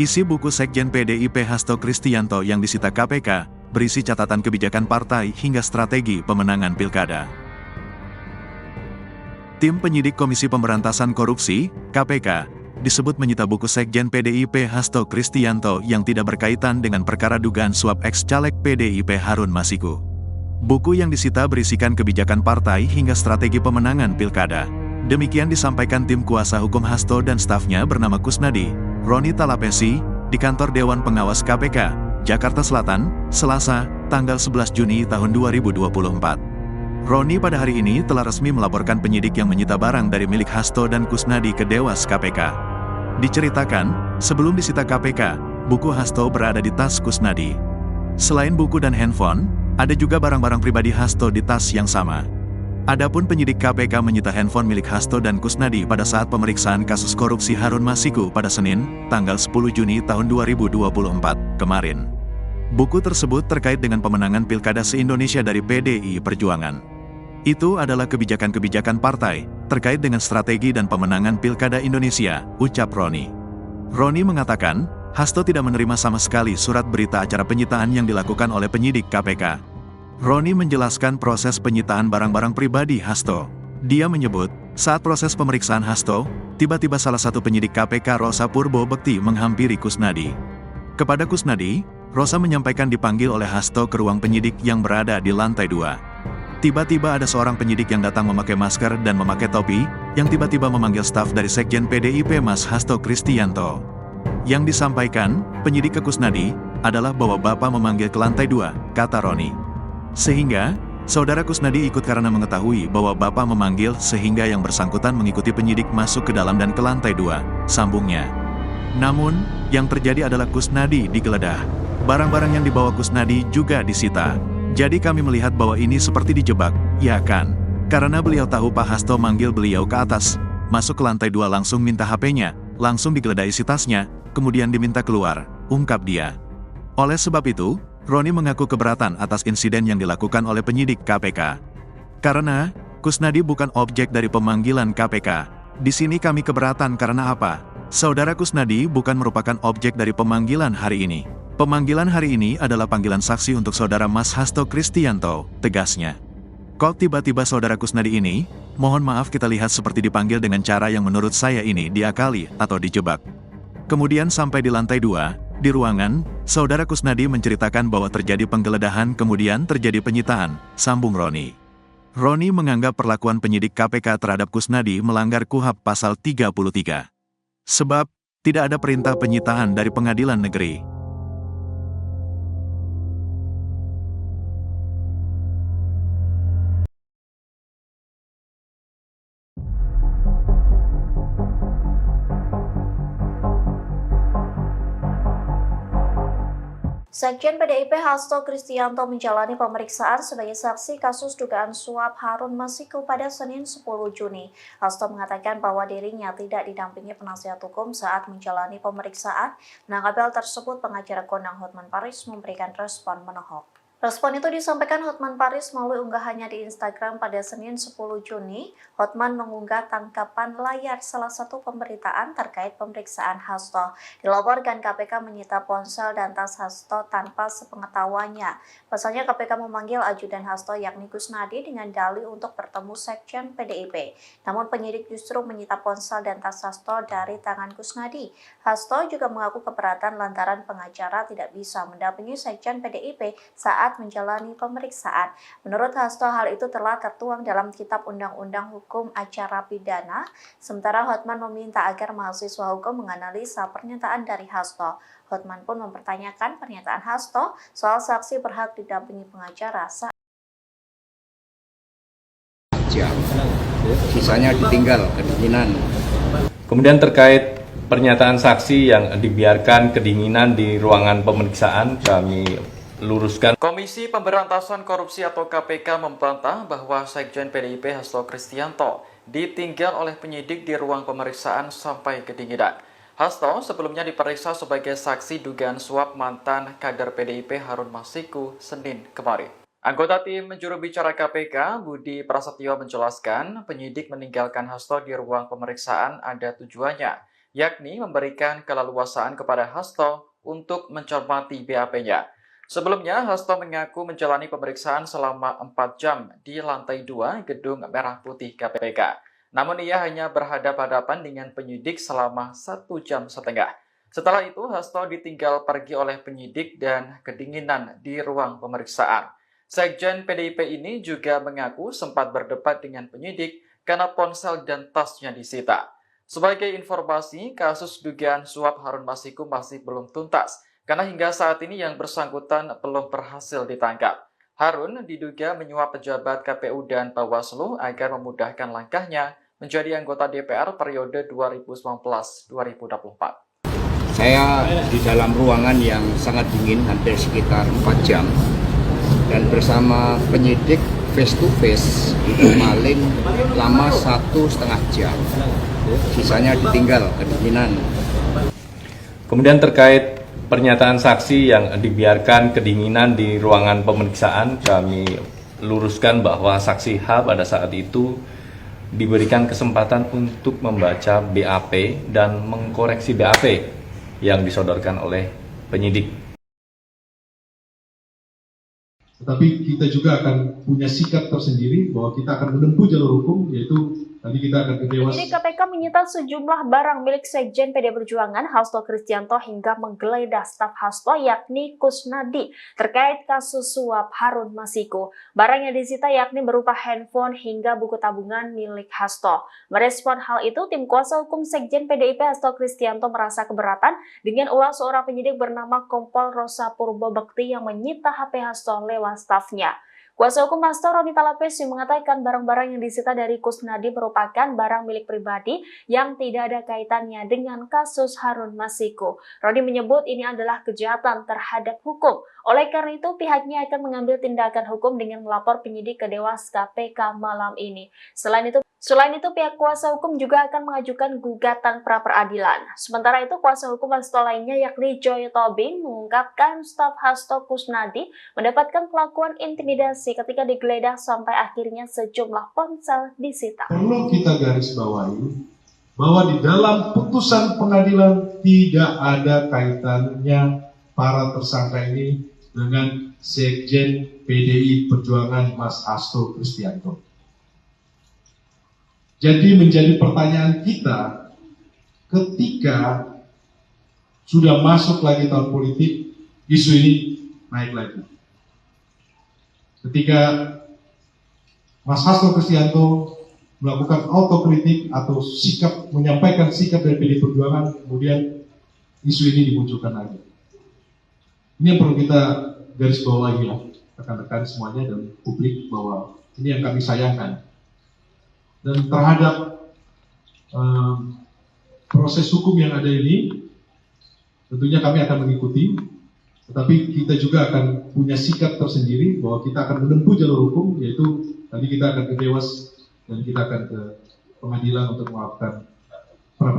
Isi buku Sekjen PDIP Hasto Kristianto yang disita KPK, berisi catatan kebijakan partai hingga strategi pemenangan pilkada. Tim penyidik Komisi Pemberantasan Korupsi, KPK, disebut menyita buku Sekjen PDIP Hasto Kristianto yang tidak berkaitan dengan perkara dugaan suap ex-caleg PDIP Harun Masiku. Buku yang disita berisikan kebijakan partai hingga strategi pemenangan pilkada. Demikian disampaikan tim kuasa hukum Hasto dan stafnya bernama Kusnadi, Roni Talapesi, di kantor Dewan Pengawas KPK, Jakarta Selatan, Selasa, tanggal 11 Juni tahun 2024. Roni pada hari ini telah resmi melaporkan penyidik yang menyita barang dari milik Hasto dan Kusnadi ke Dewas KPK. Diceritakan, sebelum disita KPK, buku Hasto berada di tas Kusnadi. Selain buku dan handphone, ada juga barang-barang pribadi Hasto di tas yang sama. Adapun penyidik KPK menyita handphone milik Hasto dan Kusnadi pada saat pemeriksaan kasus korupsi Harun Masiku pada Senin, tanggal 10 Juni tahun 2024, kemarin. Buku tersebut terkait dengan pemenangan pilkada se-Indonesia dari PDI Perjuangan. Itu adalah kebijakan-kebijakan partai, terkait dengan strategi dan pemenangan pilkada Indonesia, ucap Roni. Roni mengatakan, Hasto tidak menerima sama sekali surat berita acara penyitaan yang dilakukan oleh penyidik KPK. Roni menjelaskan proses penyitaan barang-barang pribadi Hasto. Dia menyebut, saat proses pemeriksaan Hasto, tiba-tiba salah satu penyidik KPK Rosa Purbo Bekti menghampiri Kusnadi. Kepada Kusnadi, Rosa menyampaikan dipanggil oleh Hasto ke ruang penyidik yang berada di lantai 2. Tiba-tiba ada seorang penyidik yang datang memakai masker dan memakai topi, yang tiba-tiba memanggil staf dari Sekjen PDIP Mas Hasto Kristianto. Yang disampaikan, penyidik ke Kusnadi, adalah bahwa Bapak memanggil ke lantai 2, kata Roni. Sehingga, saudara Kusnadi ikut karena mengetahui bahwa Bapak memanggil sehingga yang bersangkutan mengikuti penyidik masuk ke dalam dan ke lantai 2, sambungnya. Namun, yang terjadi adalah Kusnadi digeledah. Barang-barang yang dibawa Kusnadi juga disita. Jadi kami melihat bahwa ini seperti dijebak, ya kan? Karena beliau tahu Pak Hasto manggil beliau ke atas, masuk ke lantai 2 langsung minta HP-nya, langsung digeledah isi tasnya, kemudian diminta keluar, ungkap dia. Oleh sebab itu, Roni mengaku keberatan atas insiden yang dilakukan oleh penyidik KPK. Karena, Kusnadi bukan objek dari pemanggilan KPK. Di sini kami keberatan karena apa? Saudara Kusnadi bukan merupakan objek dari pemanggilan hari ini. Pemanggilan hari ini adalah panggilan saksi untuk saudara Mas Hasto Kristianto, tegasnya. Kok tiba-tiba saudara Kusnadi ini, mohon maaf kita lihat seperti dipanggil dengan cara yang menurut saya ini diakali atau dijebak. Kemudian sampai di lantai 2, di ruangan, saudara Kusnadi menceritakan bahwa terjadi penggeledahan kemudian terjadi penyitaan, sambung Roni. Roni menganggap perlakuan penyidik KPK terhadap Kusnadi melanggar KUHP pasal 33. Sebab, tidak ada perintah penyitaan dari pengadilan negeri. Sekjen PDIP Hasto Kristianto menjalani pemeriksaan sebagai saksi kasus dugaan suap Harun Masiku pada Senin 10 Juni. Hasto mengatakan bahwa dirinya tidak didampingi penasihat hukum saat menjalani pemeriksaan. Menanggapi hal tersebut, pengacara kondang Hotman Paris memberikan respon menohok. Respon itu disampaikan Hotman Paris melalui unggahannya di Instagram pada Senin 10 Juni. Hotman mengunggah tangkapan layar salah satu pemberitaan terkait pemeriksaan Hasto. Dilaporkan KPK menyita ponsel dan tas Hasto tanpa sepengetahuannya. Pasalnya KPK memanggil ajudan Hasto yakni Kusnadi dengan dalih untuk bertemu Sekjen PDIP. Namun penyidik justru menyita ponsel dan tas Hasto dari tangan Kusnadi. Hasto juga mengaku keberatan lantaran pengacara tidak bisa mendampingi Sekjen PDIP saat menjalani pemeriksaan. Menurut Hasto, hal itu telah tertuang dalam Kitab Undang-Undang Hukum Acara Pidana. Sementara Hotman meminta agar mahasiswa hukum menganalisa pernyataan dari Hasto. Hotman pun mempertanyakan pernyataan Hasto soal saksi berhak didampingi pengacara saat sisanya ditinggal kedinginan. Kemudian terkait pernyataan saksi yang dibiarkan kedinginan di ruangan pemeriksaan, kami luruskan. Komisi Pemberantasan Korupsi atau KPK membantah bahwa Sekjen PDIP Hasto Kristianto ditinggal oleh penyidik di ruang pemeriksaan sampai kedinginan. Hasto sebelumnya diperiksa sebagai saksi dugaan suap mantan kader PDIP Harun Masiku Senin kemarin. Anggota tim juru bicara KPK, Budi Prasetyo menjelaskan, penyidik meninggalkan Hasto di ruang pemeriksaan ada tujuannya. yakni memberikan keleluasaan kepada Hasto untuk mencermati BAP-nya. Sebelumnya, Hasto mengaku menjalani pemeriksaan selama 4 jam di lantai 2 Gedung Merah Putih KPK. Namun ia hanya berhadapan-hadapan dengan penyidik selama 1,5 jam. Setelah itu, Hasto ditinggal pergi oleh penyidik dan kedinginan di ruang pemeriksaan. Sekjen PDIP ini juga mengaku sempat berdebat dengan penyidik karena ponsel dan tasnya disita. Sebagai informasi, kasus dugaan suap Harun Masiku masih belum tuntas, karena hingga saat ini yang bersangkutan belum berhasil ditangkap. Harun diduga menyuap pejabat KPU dan Bawaslu agar memudahkan langkahnya menjadi anggota DPR periode 2019-2024. Saya di dalam ruangan yang sangat dingin, hampir sekitar 4 jam, dan bersama penyidik face to face itu paling lama 1,5 jam. Sisanya ditinggal kedinginan. Kemudian terkait pernyataan saksi yang dibiarkan kedinginan di ruangan pemeriksaan, kami luruskan bahwa saksi H pada saat itu diberikan kesempatan untuk membaca BAP dan mengkoreksi BAP yang disodorkan oleh penyidik. Tetapi kita juga akan punya sikap tersendiri bahwa kita akan menempuh jalur hukum, yaitu nanti kita akan ke Dewas. Jadi KPK menyita sejumlah barang milik Sekjen PD Perjuangan Hasto Kristianto hingga menggeledah staf Hasto yakni Kusnadi terkait kasus suap Harun Masiku. Barang yang disita yakni berupa handphone hingga buku tabungan milik Hasto. Merespon hal itu, tim kuasa hukum Sekjen PDIP Hasto Kristianto merasa keberatan dengan ulah seorang penyidik bernama Kompol Rosa Purbo Bekti yang menyita HP Hasto lewat stafnya. Kuasa hukum Hasto Roni Talapesi mengatakan barang-barang yang disita dari Kusnadi merupakan barang milik pribadi yang tidak ada kaitannya dengan kasus Harun Masiku. Roni menyebut ini adalah kejahatan terhadap hukum. Oleh karena itu, pihaknya akan mengambil tindakan hukum dengan melapor penyidik ke Dewas KPK malam ini. Selain itu, pihak kuasa hukum juga akan mengajukan gugatan pra-peradilan. Sementara itu, kuasa hukum Hasto lainnya yakni Joy Tobing mengungkapkan staf Hasto Kusnadi mendapatkan perlakuan intimidasi ketika digeledah sampai akhirnya sejumlah ponsel disita. Perlu kita garis bawahi bahwa di dalam putusan pengadilan tidak ada kaitannya para tersangka ini dengan Sekjen PDI Perjuangan Mas Hasto Kristianto. Jadi menjadi pertanyaan kita, ketika sudah masuk lagi tahun politik, isu ini naik lagi. Ketika Mas Hasto Kristianto melakukan autokritik atau menyampaikan sikap dari PDI Perjuangan, kemudian isu ini dimunculkan lagi. Ini yang perlu kita garis bawahi ya, rekan-rekan semuanya dan publik, bahwa ini yang kami sayangkan. Dan terhadap proses hukum yang ada ini, tentunya kami akan mengikuti, tetapi kita juga akan punya sikap tersendiri bahwa kita akan menempuh jalur hukum, yaitu tadi kita akan ke Dewas dan kita akan ke pengadilan untuk melakukan